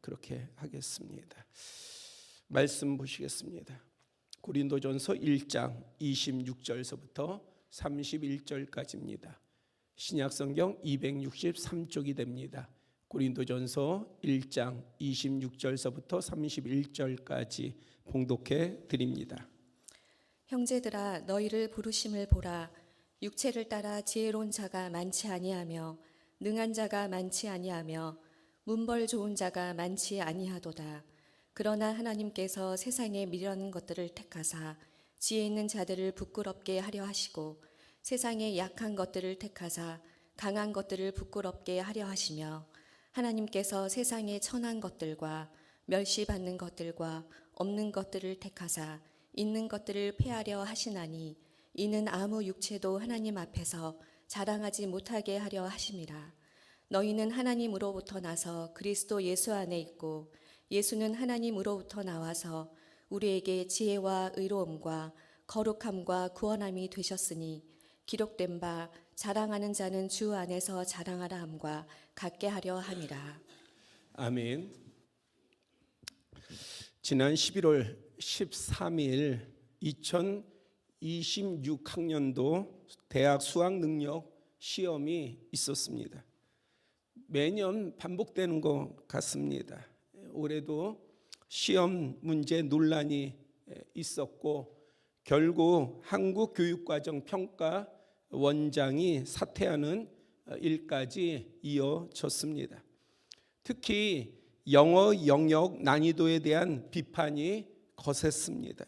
그렇게 하겠습니다. 말씀 보시겠습니다. 고린도전서 1장 26절서부터 31절까지입니다. 신약성경 263쪽이 됩니다. 고린도전서 1장 26절서부터 31절까지 봉독해 드립니다. 형제들아, 너희를 부르심을 보라. 육체를 따라 지혜로운 자가 많지 아니하며 능한 자가 많지 아니하며 문벌 좋은 자가 많지 아니하도다. 그러나 하나님께서 세상에 미련한 것들을 택하사 지혜 있는 자들을 부끄럽게 하려 하시고 세상에 약한 것들을 택하사 강한 것들을 부끄럽게 하려 하시며 하나님께서 세상에 천한 것들과 멸시받는 것들과 없는 것들을 택하사 있는 것들을 폐하려 하시나니 이는 아무 육체도 하나님 앞에서 자랑하지 못하게 하려 하심이라. 너희는 하나님으로부터 나서 그리스도 예수 안에 있고 예수는 하나님으로부터 나와서 우리에게 지혜와 의로움과 거룩함과 구원함이 되셨으니 기록된 바 자랑하는 자는 주 안에서 자랑하라 함과 같게 하려 함이라. 아멘. 지난 11월 13일 2026학년도 대학 수학능력 시험이 있었습니다. 매년 반복되는 것 같습니다. 올해도 시험 문제 논란이 있었고 결국 한국교육과정평가 원장이 사퇴하는 일까지 이어졌습니다. 특히 영어 영역 난이도에 대한 비판이 거셌습니다.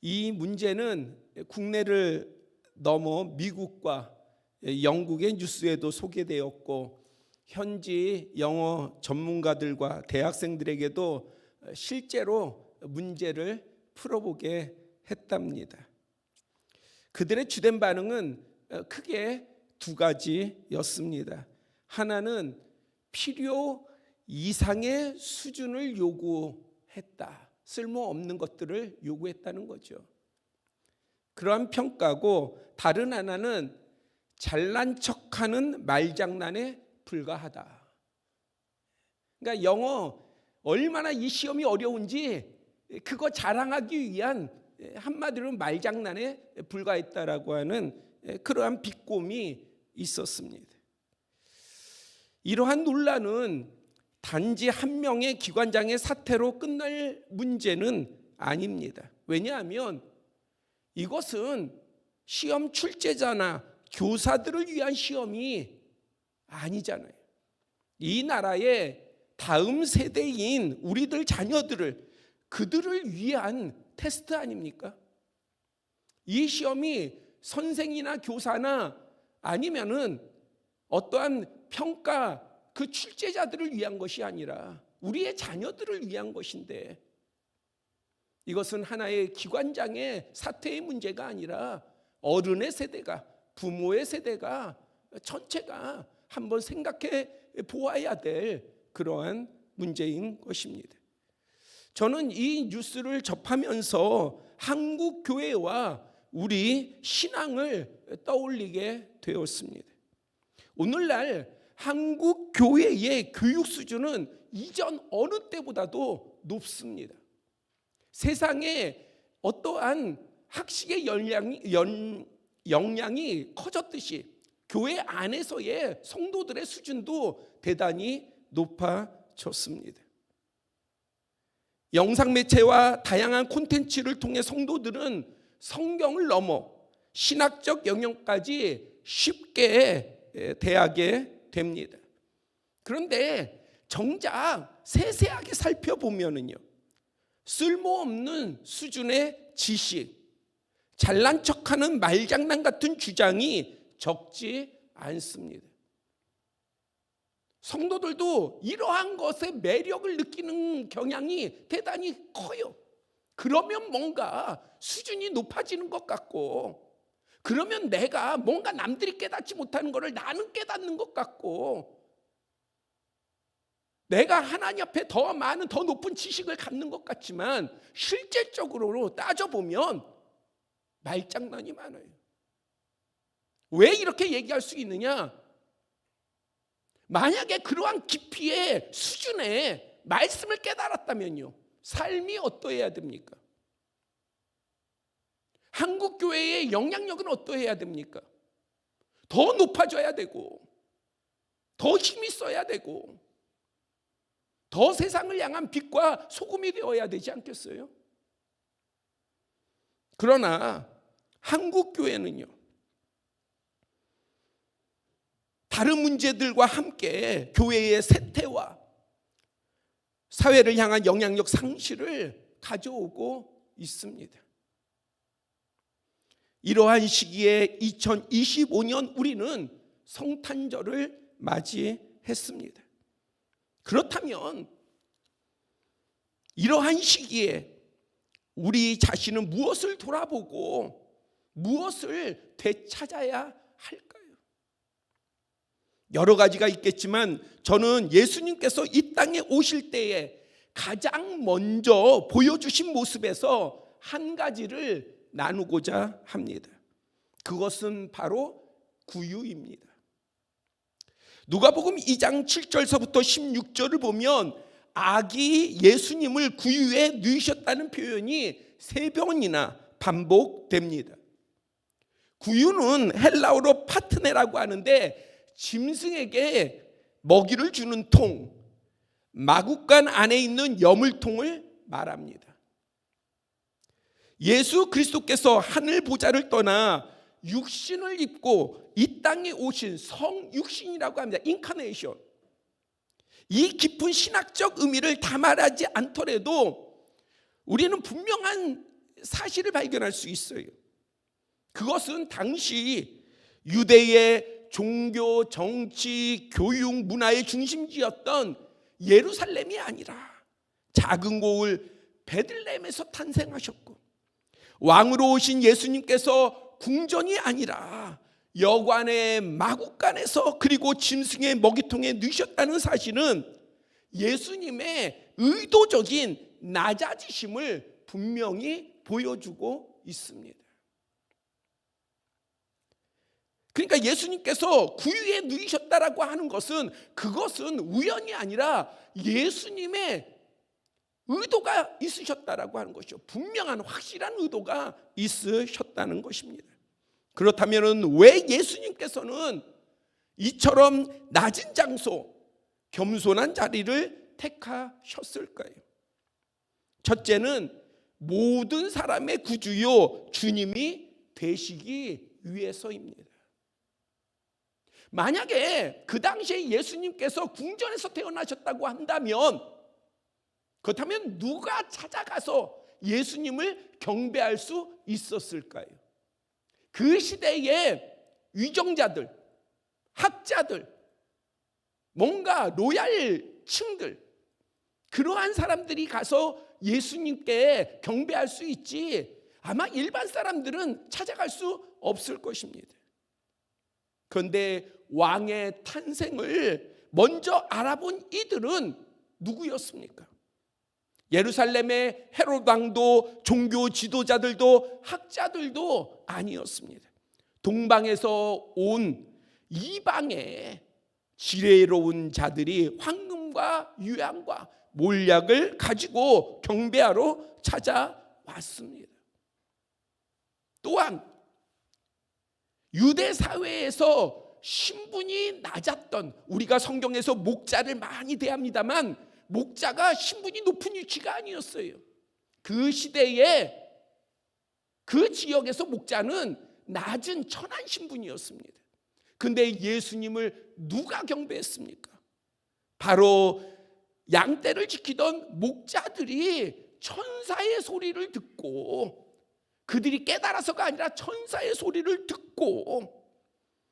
이 문제는 국내를 넘어 미국과 영국의 뉴스에도 소개되었고 현지 영어 전문가들과 대학생들에게도 실제로 문제를 풀어보게 했답니다. 그들의 주된 반응은 크게 두 가지였습니다. 하나는 필요 이상의 수준을 요구했다. 쓸모없는 것들을 요구했다는 거죠. 그러한 평가고 다른 하나는 잘난 척하는 말장난에 불과하다. 그러니까 영어 얼마나 이 시험이 어려운지 그거 자랑하기 위한 한마디로 말장난에 불과했다라고 하는 그러한 비꼼이 있었습니다. 이러한 논란은 단지 한 명의 기관장의 사태로 끝날 문제는 아닙니다. 왜냐하면 이것은 시험 출제자나 교사들을 위한 시험이 아니잖아요. 이 나라의 다음 세대인 우리들 자녀들을 그들을 위한 테스트 아닙니까? 이 시험이 선생이나 교사나 아니면은 어떠한 평가 그 출제자들을 위한 것이 아니라 우리의 자녀들을 위한 것인데 이것은 하나의 기관장의 사태의 문제가 아니라 어른의 세대가 부모의 세대가 전체가 한번 생각해 보아야 될 그러한 문제인 것입니다. 저는 이 뉴스를 접하면서 한국 교회와 우리 신앙을 떠올리게 되었습니다. 오늘날 한국 교회의 교육 수준은 이전 어느 때보다도 높습니다. 세상에 어떠한 학식의 역량이 커졌듯이 교회 안에서의 성도들의 수준도 대단히 높아졌습니다. 영상 매체와 다양한 콘텐츠를 통해 성도들은 성경을 넘어 신학적 영역까지 쉽게 대하게 됩니다. 그런데 정작 세세하게 살펴보면은요, 쓸모없는 수준의 지식, 잘난 척하는 말장난 같은 주장이 적지 않습니다. 성도들도 이러한 것에 매력을 느끼는 경향이 대단히 커요. 그러면 뭔가 수준이 높아지는 것 같고, 그러면 내가 뭔가 남들이 깨닫지 못하는 것을 나는 깨닫는 것 같고, 내가 하나님 앞에 더 많은 더 높은 지식을 갖는 것 같지만 실질적으로 따져보면 말장난이 많아요. 왜 이렇게 얘기할 수 있느냐? 만약에 그러한 깊이의 수준의 말씀을 깨달았다면요, 삶이 어떠해야 됩니까? 한국 교회의 영향력은 어떠해야 됩니까? 더 높아져야 되고, 더 힘이 있어야 되고, 더 세상을 향한 빛과 소금이 되어야 되지 않겠어요? 그러나 한국 교회는요, 다른 문제들과 함께 교회의 쇠퇴와 사회를 향한 영향력 상실을 가져오고 있습니다. 이러한 시기에 2025년 우리는 성탄절을 맞이했습니다. 그렇다면 이러한 시기에 우리 자신은 무엇을 돌아보고 무엇을 되찾아야 할까요? 여러 가지가 있겠지만 저는 예수님께서 이 땅에 오실 때에 가장 먼저 보여주신 모습에서 한 가지를 나누고자 합니다. 그것은 바로 구유입니다. 누가복음 2장 7절서부터 16절을 보면 아기 예수님을 구유에 누이셨다는 표현이 3번이나 반복됩니다. 구유는 헬라어로 파트네라고 하는데 짐승에게 먹이를 주는 통, 마구간 안에 있는 여물통을 말합니다. 예수 그리스도께서 하늘 보좌를 떠나 육신을 입고 이 땅에 오신 성육신이라고 합니다. 인카네이션. 이 깊은 신학적 의미를 다 말하지 않더라도 우리는 분명한 사실을 발견할 수 있어요. 그것은 당시 유대의 종교, 정치, 교육, 문화의 중심지였던 예루살렘이 아니라 작은 고을 베들레헴에서 탄생하셨고, 왕으로 오신 예수님께서 궁전이 아니라 여관의 마구간에서 그리고 짐승의 먹이통에 누셨다는 사실은 예수님의 의도적인 낮아지심을 분명히 보여주고 있습니다. 그러니까 예수님께서 구유에 누이셨다라고 하는 것은 그것은 우연이 아니라 예수님의 의도가 있으셨다라고 하는 것이죠. 분명한 확실한 의도가 있으셨다는 것입니다. 그렇다면 왜 예수님께서는 이처럼 낮은 장소, 겸손한 자리를 택하셨을까요? 첫째는 모든 사람의 구주요 주님이 되시기 위해서입니다. 만약에 그 당시에 예수님께서 궁전에서 태어나셨다고 한다면, 그렇다면 누가 찾아가서 예수님을 경배할 수 있었을까요? 그 시대의 위정자들, 학자들, 뭔가 로얄층들, 그러한 사람들이 가서 예수님께 경배할 수 있지 아마 일반 사람들은 찾아갈 수 없을 것입니다. 그런데 왕의 탄생을 먼저 알아본 이들은 누구였습니까? 예루살렘의 헤롯 왕도 종교 지도자들도 학자들도 아니었습니다. 동방에서 온 이방의 지혜로운 자들이 황금과 유향과 몰약을 가지고 경배하러 찾아왔습니다. 또한 유대 사회에서 신분이 낮았던, 우리가 성경에서 목자를 많이 대합니다만 목자가 신분이 높은 위치가 아니었어요. 그 시대에 그 지역에서 목자는 낮은 천한 신분이었습니다. 그런데 예수님을 누가 경배했습니까? 바로 양떼를 지키던 목자들이 천사의 소리를 듣고, 그들이 깨달아서가 아니라 천사의 소리를 듣고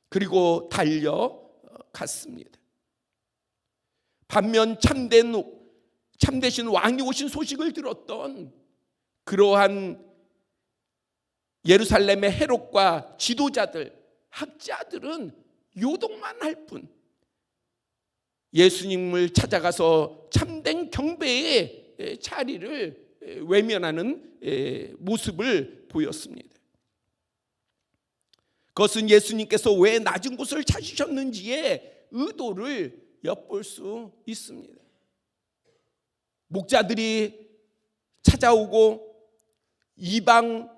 그리고 달려갔습니다. 반면 참되신 왕이 오신 소식을 들었던 그러한 예루살렘의 헤롯과 지도자들, 학자들은 요동만 할 뿐 예수님을 찾아가서 참된 경배의 자리를 외면하는 모습을 보였습니다. 그것은 예수님께서 왜 낮은 곳을 찾으셨는지의 의도를 엿볼 수 있습니다. 목자들이 찾아오고 이방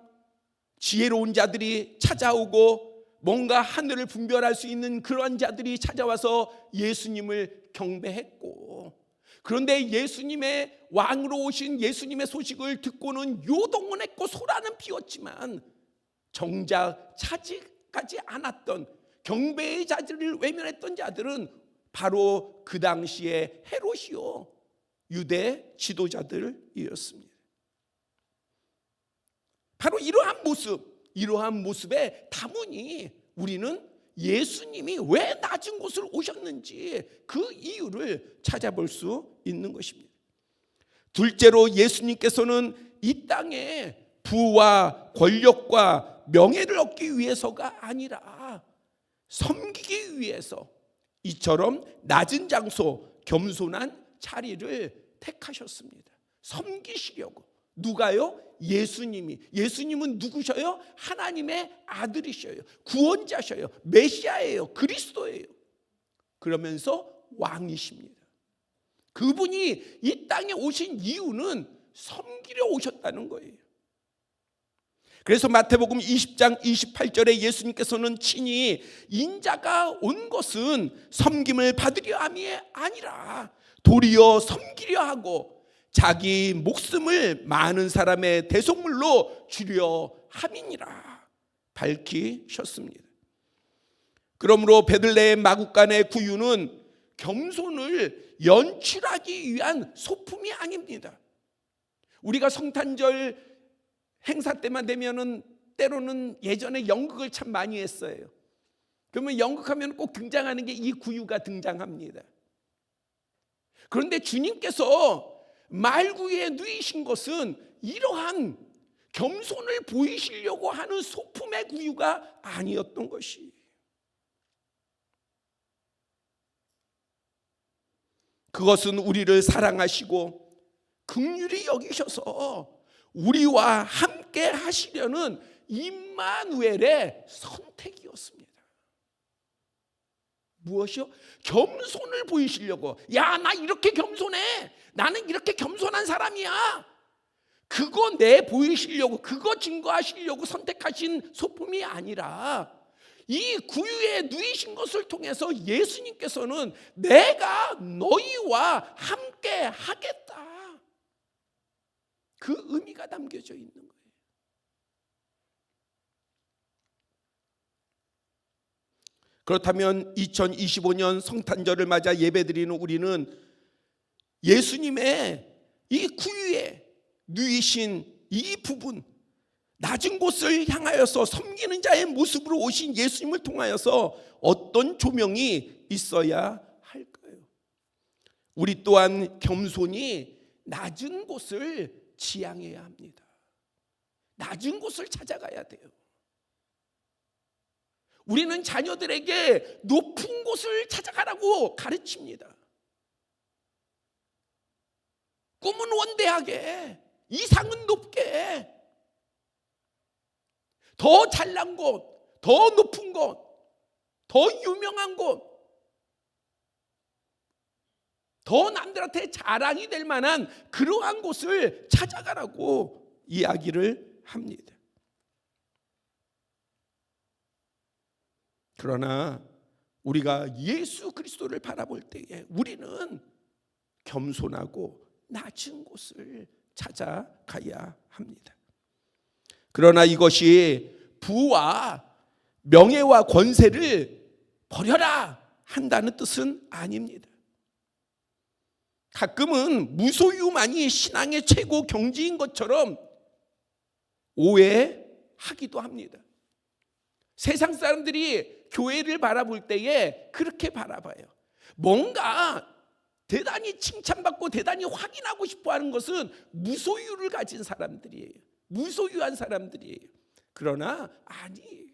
지혜로운 자들이 찾아오고 뭔가 하늘을 분별할 수 있는 그러한 자들이 찾아와서 예수님을 경배했고, 그런데 예수님의 왕으로 오신 예수님의 소식을 듣고는 요동은 했고 소란은 피웠지만 정작 차지하지 않았던 경배의 자리를 외면했던 자들은 바로 그 당시에 헤롯이요 유대 지도자들이었습니다. 바로 이러한 모습에 다문이 우리는 예수님이 왜 낮은 곳을 오셨는지 그 이유를 찾아볼 수 있는 것입니다. 둘째로 예수님께서는 이 땅에 부와 권력과 명예를 얻기 위해서가 아니라 섬기기 위해서 이처럼 낮은 장소, 겸손한 자리를 택하셨습니다. 섬기시려고. 누가요? 예수님은 누구셔요? 하나님의 아들이셔요. 구원자셔요. 메시아예요. 그리스도예요. 그러면서 왕이십니다. 그분이 이 땅에 오신 이유는 섬기려 오셨다는 거예요. 그래서 마태복음 20장 28절에 예수님께서는 친히 인자가 온 것은 섬김을 받으려 함이 아니라 도리어 섬기려 하고 자기 목숨을 많은 사람의 대속물로 주려 함이니라 밝히셨습니다. 그러므로 베들레헴 마구간의 구유는 겸손을 연출하기 위한 소품이 아닙니다. 우리가 성탄절 행사 때만 되면은 때로는 예전에 연극을 참 많이 했어요. 그러면 연극하면 꼭 등장하는 게 이 구유가 등장합니다. 그런데 주님께서 말구유에 누이신 것은 이러한 겸손을 보이시려고 하는 소품의 구유가 아니었던 것이. 그것은 우리를 사랑하시고 긍휼히 여기셔서 우리와 함께 하시려는 임마누엘의 선택이었습니다. 무엇이요? 겸손을 보이시려고. 야, 나 이렇게 겸손해. 나는 이렇게 겸손한 사람이야. 그거 내 보이시려고, 그거 증거하시려고 선택하신 소품이 아니라 이 구유에 누이신 것을 통해서 예수님께서는 내가 너희와 함께 하겠다. 그 의미가 담겨져 있는 거예요. 그렇다면 2025년 성탄절을 맞아 예배드리는 우리는 예수님의 이 구유에 누이신 이 부분, 낮은 곳을 향하여서 섬기는 자의 모습으로 오신 예수님을 통하여서 어떤 조명이 있어야 할까요? 우리 또한 겸손히 낮은 곳을 지향해야 합니다. 낮은 곳을 찾아가야 돼요. 우리는 자녀들에게 높은 곳을 찾아가라고 가르칩니다. 꿈은 원대하게, 이상은 높게, 더 잘난 곳, 더 높은 곳, 더 유명한 곳, 더 남들한테 자랑이 될 만한 그러한 곳을 찾아가라고 이야기를 합니다. 그러나 우리가 예수 그리스도를 바라볼 때에 우리는 겸손하고 낮은 곳을 찾아가야 합니다. 그러나 이것이 부와 명예와 권세를 버려라 한다는 뜻은 아닙니다. 가끔은 무소유만이 신앙의 최고 경지인 것처럼 오해하기도 합니다. 세상 사람들이 교회를 바라볼 때에 그렇게 바라봐요. 뭔가 대단히 칭찬받고 대단히 확인하고 싶어하는 것은 무소유를 가진 사람들이에요. 무소유한 사람들이에요. 그러나 아니에요.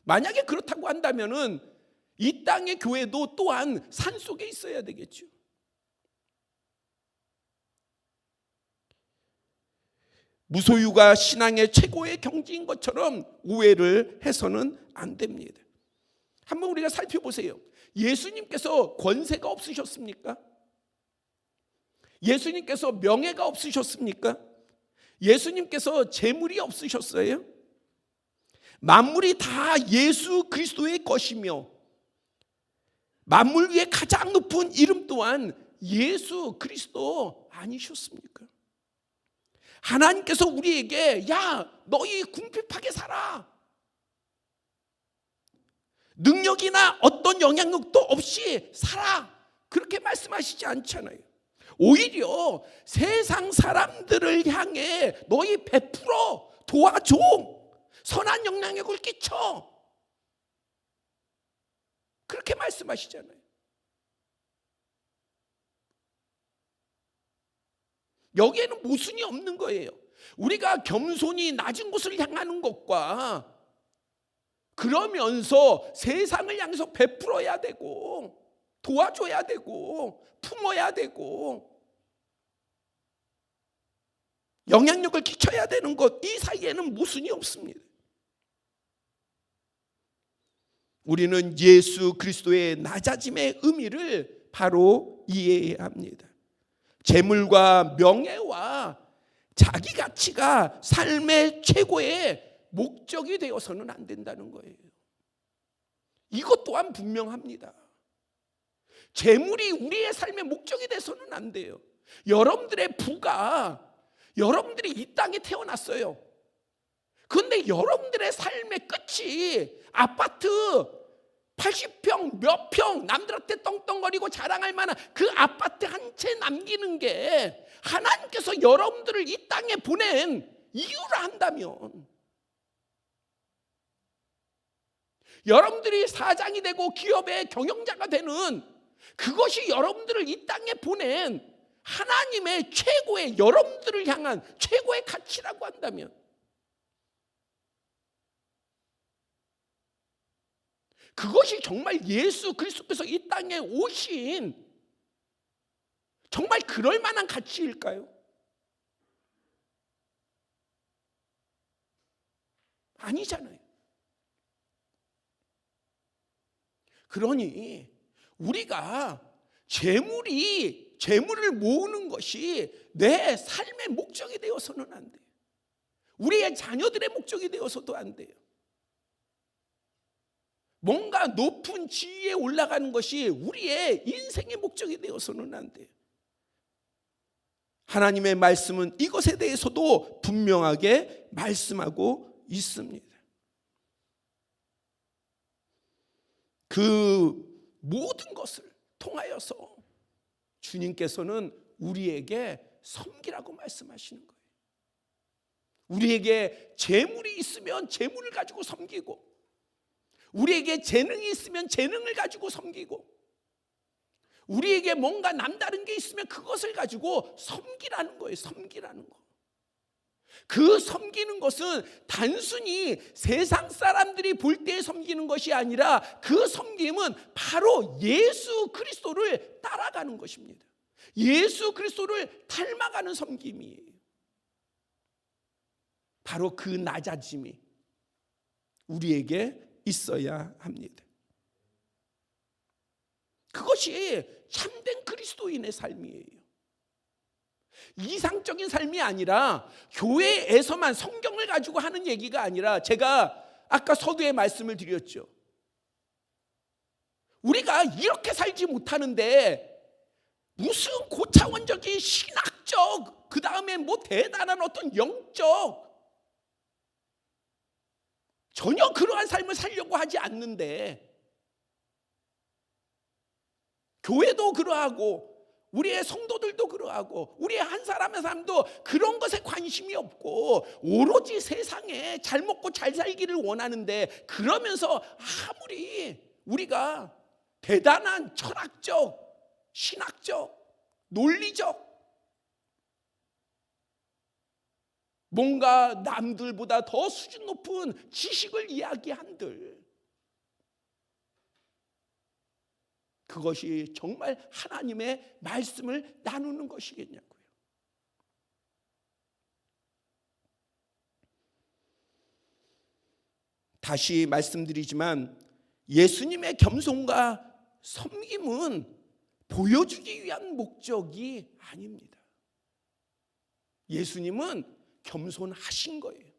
만약에 그렇다고 한다면은 이 땅의 교회도 또한 산속에 있어야 되겠죠. 무소유가 신앙의 최고의 경지인 것처럼 오해를 해서는 안 됩니다. 한번 우리가 살펴보세요. 예수님께서 권세가 없으셨습니까? 예수님께서 명예가 없으셨습니까? 예수님께서 재물이 없으셨어요? 만물이 다 예수 그리스도의 것이며 만물 위에 가장 높은 이름 또한 예수 그리스도 아니셨습니까? 하나님께서 우리에게 야, 너희 궁핍하게 살아. 능력이나 어떤 영향력도 없이 살아. 그렇게 말씀하시지 않잖아요. 오히려 세상 사람들을 향해 너희 베풀어, 도와줘, 선한 영향력을 끼쳐. 그렇게 말씀하시잖아요. 여기에는 모순이 없는 거예요. 우리가 겸손히 낮은 곳을 향하는 것과 그러면서 세상을 향해서 베풀어야 되고 도와줘야 되고 품어야 되고 영향력을 끼쳐야 되는 것, 이 사이에는 모순이 없습니다. 우리는 예수 그리스도의 낮아짐의 의미를 바로 이해해야 합니다. 재물과 명예와 자기 가치가 삶의 최고의 목적이 되어서는 안 된다는 거예요. 이것 또한 분명합니다. 재물이 우리의 삶의 목적이 돼서는 안 돼요. 여러분들의 부가 여러분들이 이 땅에 태어났어요. 그런데 여러분들의 삶의 끝이 아파트 80평 몇 평 남들한테 떵떵거리고 자랑할 만한 그 아파트 한 채 남기는 게 하나님께서 여러분들을 이 땅에 보낸 이유라 한다면, 여러분들이 사장이 되고 기업의 경영자가 되는 그것이 여러분들을 이 땅에 보낸 하나님의 최고의, 여러분들을 향한 최고의 가치라고 한다면, 그것이 정말 예수 그리스도께서 이 땅에 오신 정말 그럴 만한 가치일까요? 아니잖아요. 그러니 우리가 재물을 모으는 것이 내 삶의 목적이 되어서는 안 돼요. 우리의 자녀들의 목적이 되어서도 안 돼요. 뭔가 높은 지위에 올라가는 것이 우리의 인생의 목적이 되어서는 안 돼요. 하나님의 말씀은 이것에 대해서도 분명하게 말씀하고 있습니다. 그 모든 것을 통하여서 주님께서는 우리에게 섬기라고 말씀하시는 거예요. 우리에게 재물이 있으면 재물을 가지고 섬기고, 우리에게 재능이 있으면 재능을 가지고 섬기고, 우리에게 뭔가 남다른 게 있으면 그것을 가지고 섬기라는 거예요. 섬기라는 거. 그 섬기는 것은 단순히 세상 사람들이 볼 때 섬기는 것이 아니라 그 섬김은 바로 예수 그리스도를 따라가는 것입니다. 예수 그리스도를 닮아가는 섬김이에요. 바로 그 낮아짐이 우리에게 있어야 합니다. 그것이 참된 그리스도인의 삶이에요. 이상적인 삶이 아니라 교회에서만 성경을 가지고 하는 얘기가 아니라, 제가 아까 서두에 말씀을 드렸죠. 우리가 이렇게 살지 못하는데 무슨 고차원적인 신학적, 그 다음에 뭐 대단한 어떤 영적, 전혀 그러한 삶을 살려고 하지 않는데, 교회도 그러하고 우리의 성도들도 그러하고 우리의 한 사람 한 사람도 그런 것에 관심이 없고 오로지 세상에 잘 먹고 잘 살기를 원하는데, 그러면서 아무리 우리가 대단한 철학적, 신학적, 논리적, 뭔가 남들보다 더 수준 높은 지식을 이야기한들, 그것이 정말 하나님의 말씀을 나누는 것이겠냐고요. 다시 말씀드리지만 예수님의 겸손과 섬김은 보여주기 위한 목적이 아닙니다. 예수님은 겸손하신 거예요.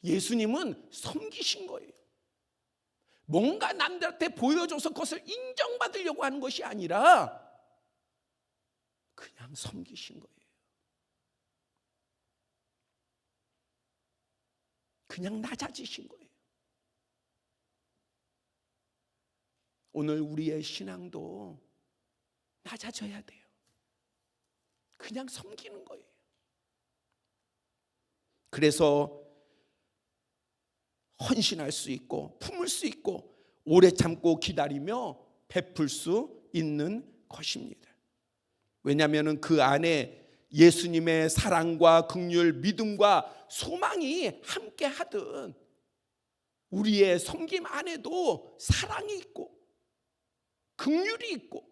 예수님은 섬기신 거예요. 뭔가 남들한테 보여줘서 그것을 인정받으려고 하는 것이 아니라 그냥 섬기신 거예요. 그냥 낮아지신 거예요. 오늘 우리의 신앙도 낮아져야 돼요. 그냥 섬기는 거예요. 그래서 헌신할 수 있고 품을 수 있고 오래 참고 기다리며 베풀 수 있는 것입니다. 왜냐하면 그 안에 예수님의 사랑과 긍휼, 믿음과 소망이 함께 하듯 우리의 섬김 안에도 사랑이 있고 긍휼이 있고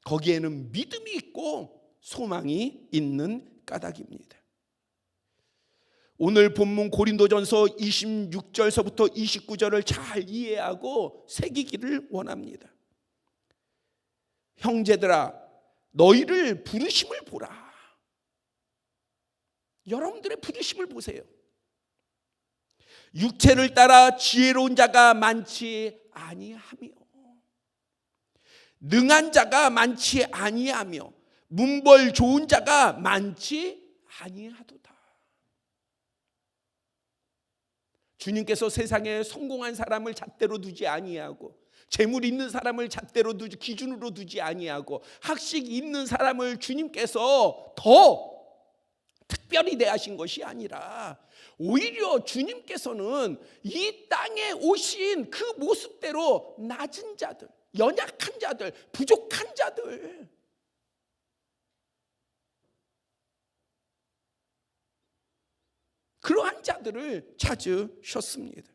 거기에는 믿음이 있고 소망이 있는 까닭입니다. 오늘 본문 고린도전서 26절서부터 29절을 잘 이해하고 새기기를 원합니다. 형제들아, 너희를 부르심을 보라. 여러분들의 부르심을 보세요. 육체를 따라 지혜로운 자가 많지 아니하며 능한 자가 많지 아니하며 문벌 좋은 자가 많지 아니하도다. 주님께서 세상에 성공한 사람을 잣대로 두지 아니하고 재물 있는 사람을 잣대로 두지 기준으로 두지 아니하고 학식 있는 사람을 주님께서 더 특별히 대하신 것이 아니라 오히려 주님께서는 이 땅에 오신 그 모습대로 낮은 자들, 연약한 자들, 부족한 자들, 그러한 자들을 찾으셨습니다.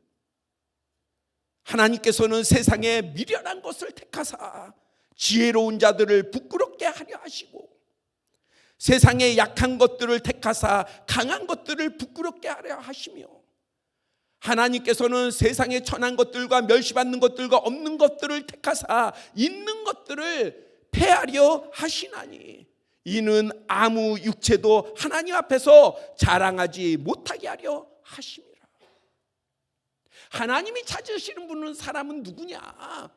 하나님께서는 세상에 미련한 것을 택하사 지혜로운 자들을 부끄럽게 하려 하시고 세상에 약한 것들을 택하사 강한 것들을 부끄럽게 하려 하시며 하나님께서는 세상에 천한 것들과 멸시받는 것들과 없는 것들을 택하사 있는 것들을 폐하려 하시나니 이는 아무 육체도 하나님 앞에서 자랑하지 못하게 하려 하심이라. 하나님이 찾으시는 분은 사람은 누구냐?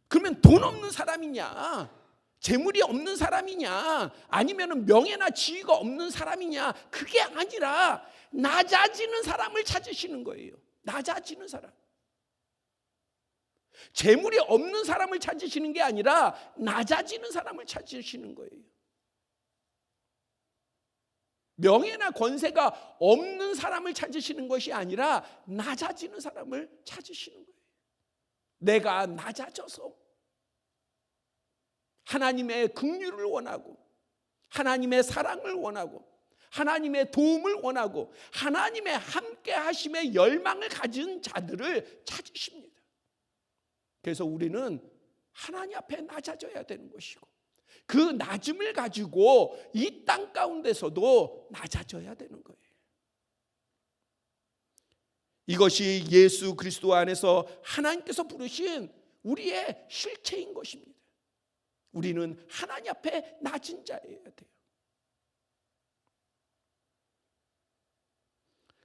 그러면 돈 없는 사람이냐? 재물이 없는 사람이냐? 아니면 명예나 지위가 없는 사람이냐? 그게 아니라 낮아지는 사람을 찾으시는 거예요. 낮아지는 사람. 재물이 없는 사람을 찾으시는 게 아니라 낮아지는 사람을 찾으시는 거예요. 명예나 권세가 없는 사람을 찾으시는 것이 아니라 낮아지는 사람을 찾으시는 거예요. 내가 낮아져서 하나님의 긍휼을 원하고 하나님의 사랑을 원하고 하나님의 도움을 원하고 하나님의 함께 하심의 열망을 가진 자들을 찾으십니다. 그래서 우리는 하나님 앞에 낮아져야 되는 것이고 그 낮음을 가지고 이 땅 가운데서도 낮아져야 되는 거예요. 이것이 예수 그리스도 안에서 하나님께서 부르신 우리의 실체인 것입니다. 우리는 하나님 앞에 낮은 자여야 돼요.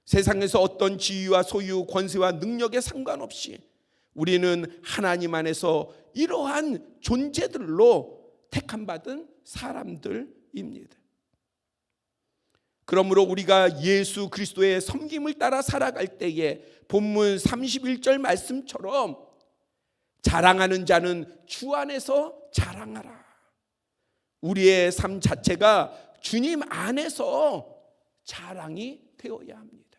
세상에서 어떤 지위와 소유, 권세와 능력에 상관없이 우리는 하나님 안에서 이러한 존재들로 택함받은 사람들입니다. 그러므로 우리가 예수 그리스도의 섬김을 따라 살아갈 때에 본문 31절 말씀처럼 자랑하는 자는 주 안에서 자랑하라. 우리의 삶 자체가 주님 안에서 자랑이 되어야 합니다.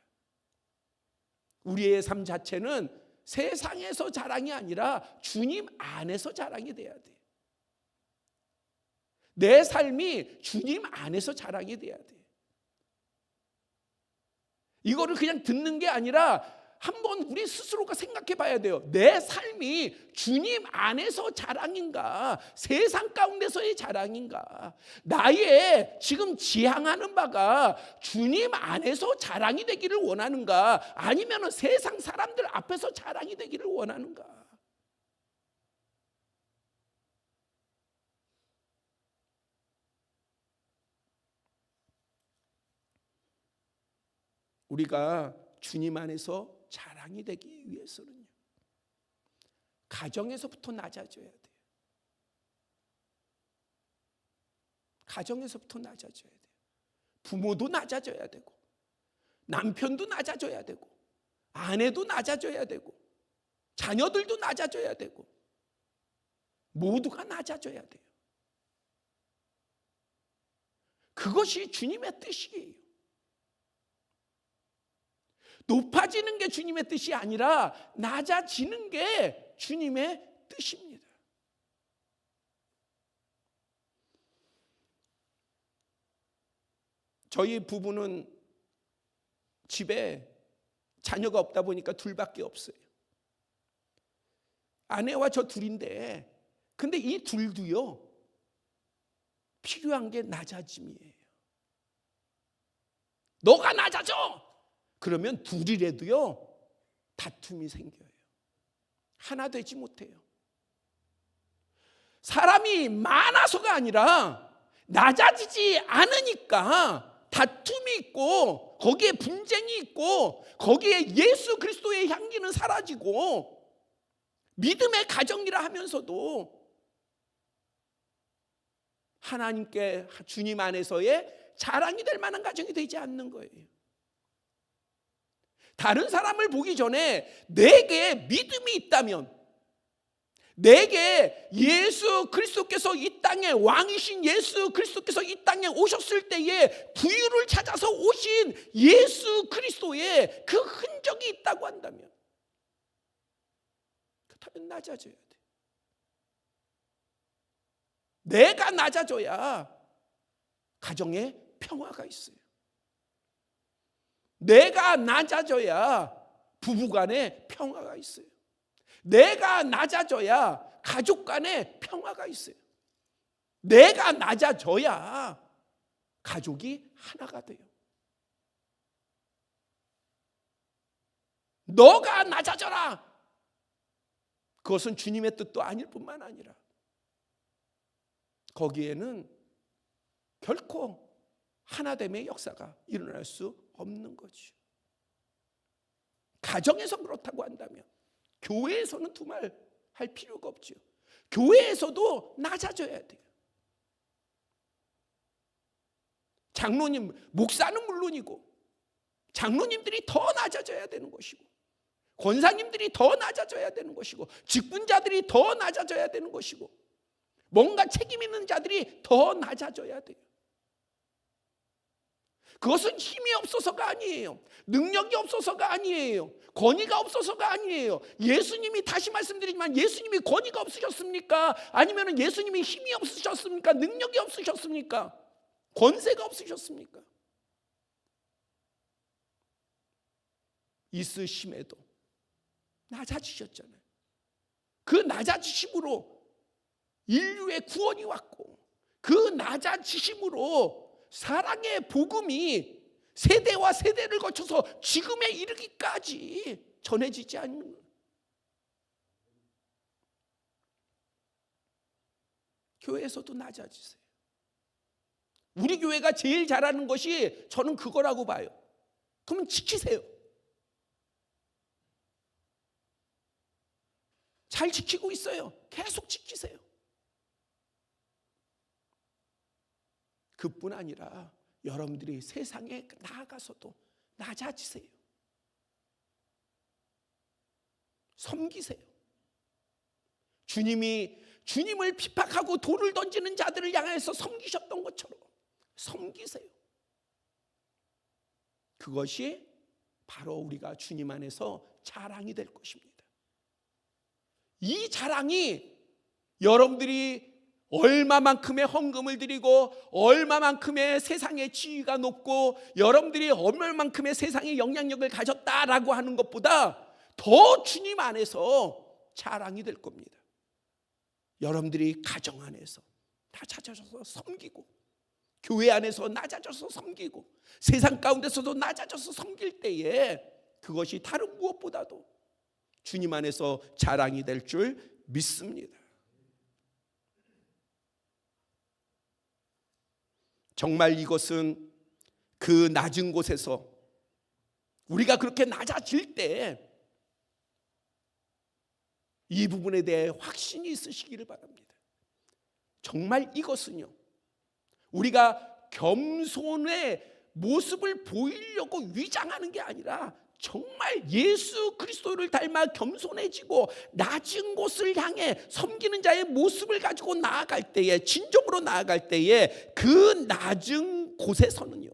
우리의 삶 자체는 세상에서 자랑이 아니라 주님 안에서 자랑이 돼야 돼요. 내 삶이 주님 안에서 자랑이 돼야 돼요. 이거를 그냥 듣는 게 아니라 한번 우리 스스로가 생각해 봐야 돼요. 내 삶이 주님 안에서 자랑인가? 세상 가운데서의 자랑인가? 나의 지금 지향하는 바가 주님 안에서 자랑이 되기를 원하는가? 아니면 세상 사람들 앞에서 자랑이 되기를 원하는가? 우리가 주님 안에서 자랑이 되기 위해서는요, 가정에서부터 낮아져야 돼요. 가정에서부터 낮아져야 돼요. 부모도 낮아져야 되고, 남편도 낮아져야 되고, 아내도 낮아져야 되고, 자녀들도 낮아져야 되고, 모두가 낮아져야 돼요. 그것이 주님의 뜻이에요. 높아지는 게 주님의 뜻이 아니라 낮아지는 게 주님의 뜻입니다. 저희 부부는 집에 자녀가 없다 보니까 둘밖에 없어요. 아내와 저 둘인데, 근데 이 둘도요, 필요한 게 낮아짐이에요. 너가 낮아져! 그러면 둘이라도요, 다툼이 생겨요. 하나 되지 못해요. 사람이 많아서가 아니라 낮아지지 않으니까 다툼이 있고, 거기에 분쟁이 있고, 거기에 예수 그리스도의 향기는 사라지고, 믿음의 가정이라 하면서도 하나님께, 주님 안에서의 자랑이 될 만한 가정이 되지 않는 거예요. 다른 사람을 보기 전에 내게 믿음이 있다면, 내게 예수 그리스도께서 이 땅에, 왕이신 예수 그리스도께서 이 땅에 오셨을 때에 부유를 찾아서 오신 예수 그리스도의 그 흔적이 있다고 한다면, 그렇다면 낮아져야 돼. 내가 낮아져야 가정에 평화가 있어요. 내가 낮아져야 부부간에 평화가 있어요. 내가 낮아져야 가족 간에 평화가 있어요. 내가 낮아져야 가족이 하나가 돼요. 너가 낮아져라. 그것은 주님의 뜻도 아닐 뿐만 아니라 거기에는 결코 하나됨의 역사가 일어날 수 없는 거죠. 가정에서 그렇다고 한다면 교회에서는 두말할 필요가 없죠. 교회에서도 낮아져야 돼요. 장로님, 목사는 물론이고 장로님들이 더 낮아져야 되는 것이고, 권사님들이 더 낮아져야 되는 것이고, 직분자들이 더 낮아져야 되는 것이고, 뭔가 책임 있는 자들이 더 낮아져야 돼요. 그것은 힘이 없어서가 아니에요. 능력이 없어서가 아니에요. 권위가 없어서가 아니에요. 예수님이, 다시 말씀드리지만, 예수님이 권위가 없으셨습니까? 아니면 예수님이 힘이 없으셨습니까? 능력이 없으셨습니까? 권세가 없으셨습니까? 있으심에도 낮아지셨잖아요. 그 낮아지심으로 인류의 구원이 왔고, 그 낮아지심으로 사랑의 복음이 세대와 세대를 거쳐서 지금에 이르기까지 전해지지 않는 거예요. 교회에서도 낮아지세요. 우리 교회가 제일 잘하는 것이 저는 그거라고 봐요. 그러면 지키세요. 잘 지키고 있어요. 계속 지키세요. 그뿐 아니라 여러분들이 세상에 나아가서도 낮아지세요. 섬기세요. 주님을 핍박하고 돌을 던지는 자들을 향해서 섬기셨던 것처럼 섬기세요. 그것이 바로 우리가 주님 안에서 자랑이 될 것입니다. 이 자랑이 여러분들이 얼마만큼의 헌금을 드리고, 얼마만큼의 세상의 지위가 높고, 여러분들이 얼마만큼의 세상의 영향력을 가졌다라고 하는 것보다 더 주님 안에서 자랑이 될 겁니다. 여러분들이 가정 안에서 낮아져서 섬기고, 교회 안에서 낮아져서 섬기고, 세상 가운데서도 낮아져서 섬길 때에 그것이 다른 무엇보다도 주님 안에서 자랑이 될 줄 믿습니다. 정말 이것은 그 낮은 곳에서 우리가 그렇게 낮아질 때 이 부분에 대해 확신이 있으시기를 바랍니다. 정말 이것은요, 우리가 겸손의 모습을 보이려고 위장하는 게 아니라 정말 예수 그리스도를 닮아 겸손해지고 낮은 곳을 향해 섬기는 자의 모습을 가지고 나아갈 때에, 진정으로 나아갈 때에 그 낮은 곳에서는요,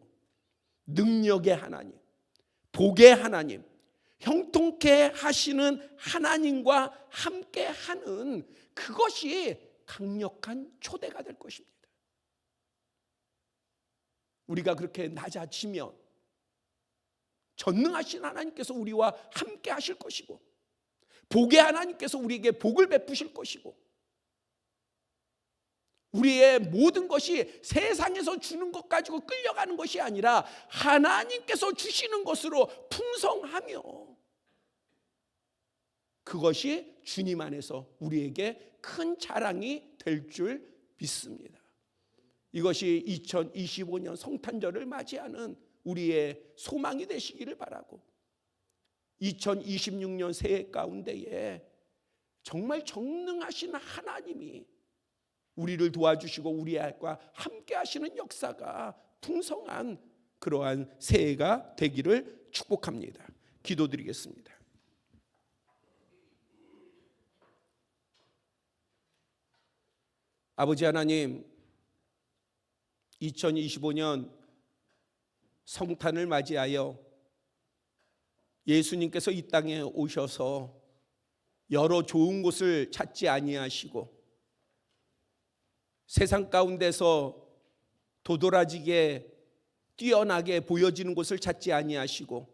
능력의 하나님, 복의 하나님, 형통케 하시는 하나님과 함께하는 그것이 강력한 초대가 될 것입니다. 우리가 그렇게 낮아지면 전능하신 하나님께서 우리와 함께 하실 것이고, 복의 하나님께서 우리에게 복을 베푸실 것이고, 우리의 모든 것이 세상에서 주는 것 가지고 끌려가는 것이 아니라 하나님께서 주시는 것으로 풍성하며, 그것이 주님 안에서 우리에게 큰 자랑이 될 줄 믿습니다. 이것이 2025년 성탄절을 맞이하는 우리의 소망이 되시기를 바라고, 2026년 새해 가운데에 정말 전능하신 하나님이 우리를 도와주시고 우리와 함께 하시는 역사가 풍성한 그러한 새해가 되기를 축복합니다. 기도드리겠습니다. 아버지 하나님, 2025년 성탄을 맞이하여 예수님께서 이 땅에 오셔서 여러 좋은 곳을 찾지 아니하시고 세상 가운데서 도드라지게 뛰어나게 보여지는 곳을 찾지 아니하시고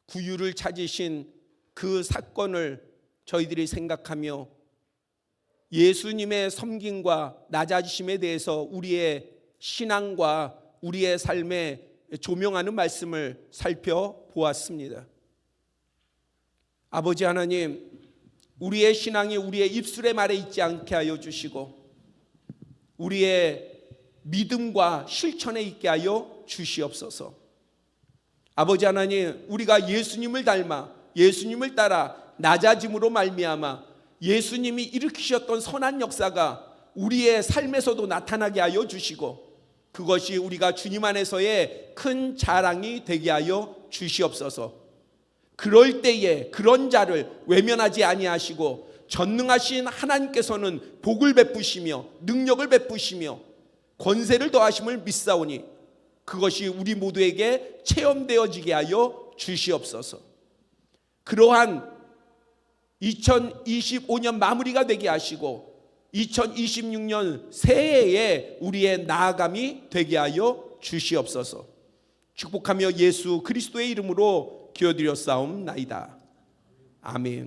구유를 찾으신 그 사건을 저희들이 생각하며 예수님의 섬김과 낮아지심에 대해서 우리의 신앙과 우리의 삶에 조명하는 말씀을 살펴보았습니다. 아버지 하나님, 우리의 신앙이 우리의 입술의 말에 있지 않게 하여 주시고 우리의 믿음과 실천에 있게 하여 주시옵소서. 아버지 하나님, 우리가 예수님을 닮아 예수님을 따라 낮아짐으로 말미암아 예수님이 일으키셨던 선한 역사가 우리의 삶에서도 나타나게 하여 주시고 그것이 우리가 주님 안에서의 큰 자랑이 되게 하여 주시옵소서. 그럴 때에 그런 자를 외면하지 아니하시고 전능하신 하나님께서는 복을 베푸시며 능력을 베푸시며 권세를 더하심을 믿사오니 그것이 우리 모두에게 체험되어지게 하여 주시옵소서. 그러한 2025년 마무리가 되게 하시고 2026년 새해에 우리의 나아감이 되게 하여 주시옵소서. 축복하며 예수 그리스도의 이름으로 기도드렸사옵나이다. 아멘.